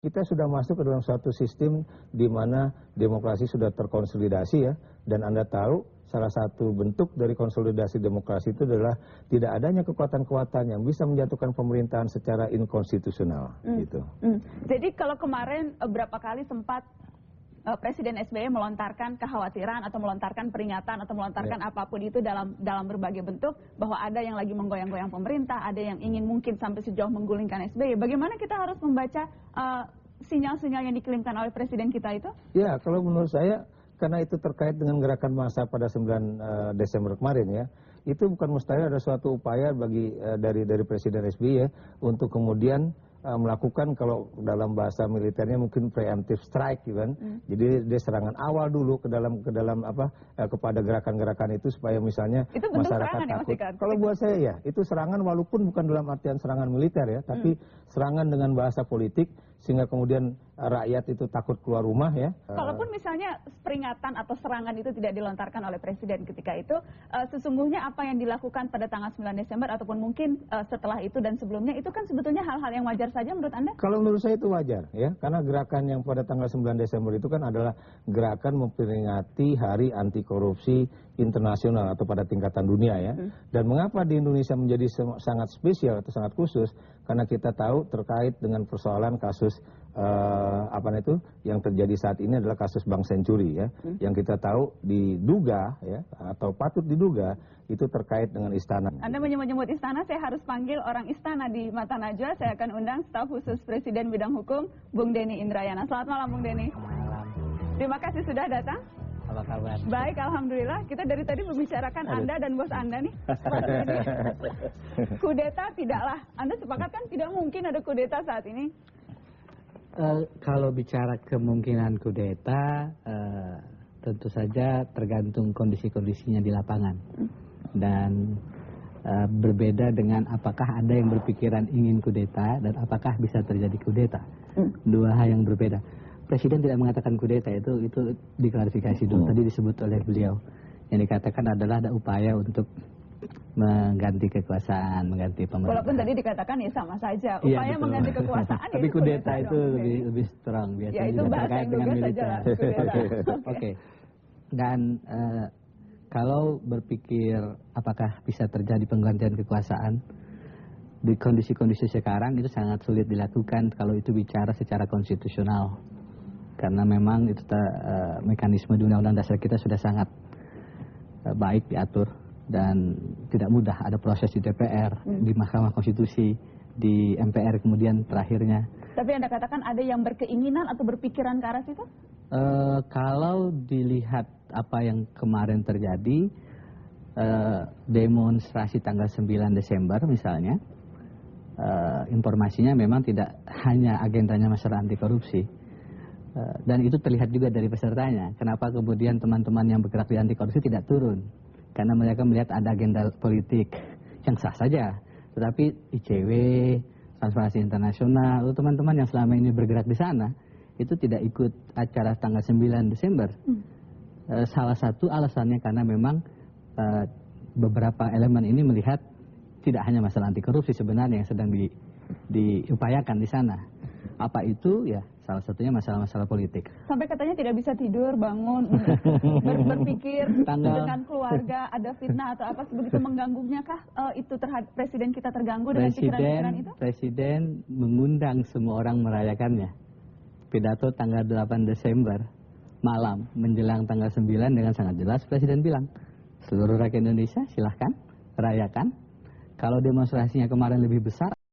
Kita sudah masuk ke dalam suatu sistem di mana demokrasi sudah terkonsolidasi ya, dan Anda tahu salah satu bentuk dari konsolidasi demokrasi itu adalah tidak adanya kekuatan-kekuatan yang bisa menjatuhkan pemerintahan secara inkonstitusional. Gitu. Jadi kalau kemarin berapa kali sempat Presiden SBY melontarkan kekhawatiran atau melontarkan peringatan atau melontarkan apapun itu dalam berbagai bentuk bahwa ada yang lagi menggoyang-goyang pemerintah, ada yang ingin mungkin sampai sejauh menggulingkan SBY. Bagaimana kita harus membaca sinyal-sinyal yang dikirimkan oleh Presiden kita itu? Ya, kalau menurut saya karena itu terkait dengan gerakan massa pada 9 Desember kemarin ya, itu bukan mustahil ada suatu upaya dari Presiden SBY ya, untuk kemudian melakukan, kalau dalam bahasa militernya mungkin preemptive strike gitu kan. Jadi dia serangan awal dulu kepada gerakan-gerakan itu supaya misalnya itu masyarakat takut. Kalau buat saya ya, itu serangan walaupun bukan dalam artian serangan militer ya, tapi serangan dengan bahasa politik sehingga kemudian rakyat itu takut keluar rumah ya. Kalaupun misalnya peringatan atau serangan itu tidak dilontarkan oleh Presiden ketika itu, sesungguhnya apa yang dilakukan pada tanggal 9 Desember ataupun mungkin setelah itu dan sebelumnya itu kan sebetulnya hal-hal yang wajar saja menurut Anda? Kalau menurut saya itu wajar ya, karena gerakan yang pada tanggal 9 Desember itu kan adalah gerakan memperingati Hari Anti Korupsi Internasional atau pada tingkatan dunia ya. Dan mengapa di Indonesia menjadi sangat spesial atau sangat khusus? Karena kita tahu terkait dengan persoalan kasus yang terjadi saat ini adalah kasus Bank Senturi ya, yang kita tahu diduga ya atau patut diduga itu terkait dengan istana. Anda menyebut istana, saya harus panggil orang istana di Mata Najwa. Saya akan undang staf khusus Presiden bidang hukum, Bung Denny Indrayana. Selamat malam, Bung Denny. Malam. Terima kasih sudah datang. Apa kabar? Baik, alhamdulillah. Kita dari tadi membicarakan Anda dan bos Anda nih. Kudeta tidaklah. Anda sepakat kan tidak mungkin ada kudeta saat ini? Kalau bicara kemungkinan kudeta, tentu saja tergantung kondisi-kondisinya di lapangan. Dan berbeda dengan apakah ada yang berpikiran ingin kudeta dan apakah bisa terjadi kudeta. Dua hal yang berbeda. Presiden tidak mengatakan kudeta, itu diklarifikasi dulu. Tadi disebut oleh beliau. Yang dikatakan adalah ada upaya untuk mengganti kekuasaan, mengganti pemerintah. Walaupun tadi dikatakan ya sama saja, upaya mengganti kekuasaan. Tapi kudeta itu lebih strong, biasanya ya, itu juga terkait dengan militer. Oke. Dan kalau berpikir apakah bisa terjadi penggantian kekuasaan, di kondisi-kondisi sekarang itu sangat sulit dilakukan kalau itu bicara secara konstitusional. Karena memang itu mekanisme di Undang-Undang Dasar kita sudah sangat baik diatur. Dan tidak mudah, ada proses di DPR, di Mahkamah Konstitusi, di MPR kemudian terakhirnya. Tapi Anda katakan ada yang berkeinginan atau berpikiran ke arah situ? Kalau dilihat apa yang kemarin terjadi, demonstrasi tanggal 9 Desember misalnya, informasinya memang tidak hanya agendanya masalah anti korupsi. Dan itu terlihat juga dari pesertanya. Kenapa kemudian teman-teman yang bergerak di anti korupsi tidak turun? Karena mereka melihat ada agenda politik yang sah saja. Tetapi ICW, Transparansi Internasional, teman-teman yang selama ini bergerak di sana, itu tidak ikut acara tanggal 9 Desember. Salah satu alasannya karena memang beberapa elemen ini melihat tidak hanya masalah anti korupsi sebenarnya yang sedang diupayakan di sana. Apa itu? Ya salah satunya masalah-masalah politik. Sampai katanya tidak bisa tidur, bangun, berpikir dengan keluarga, ada fitnah atau apa, begitu mengganggunya kah itu terhadap Presiden kita terganggu dengan pikiran-pikiran itu? Presiden mengundang semua orang merayakannya. Pidato tanggal 8 Desember malam menjelang tanggal 9 dengan sangat jelas Presiden bilang, seluruh rakyat Indonesia silahkan rayakan. Kalau demonstrasinya kemarin lebih besar,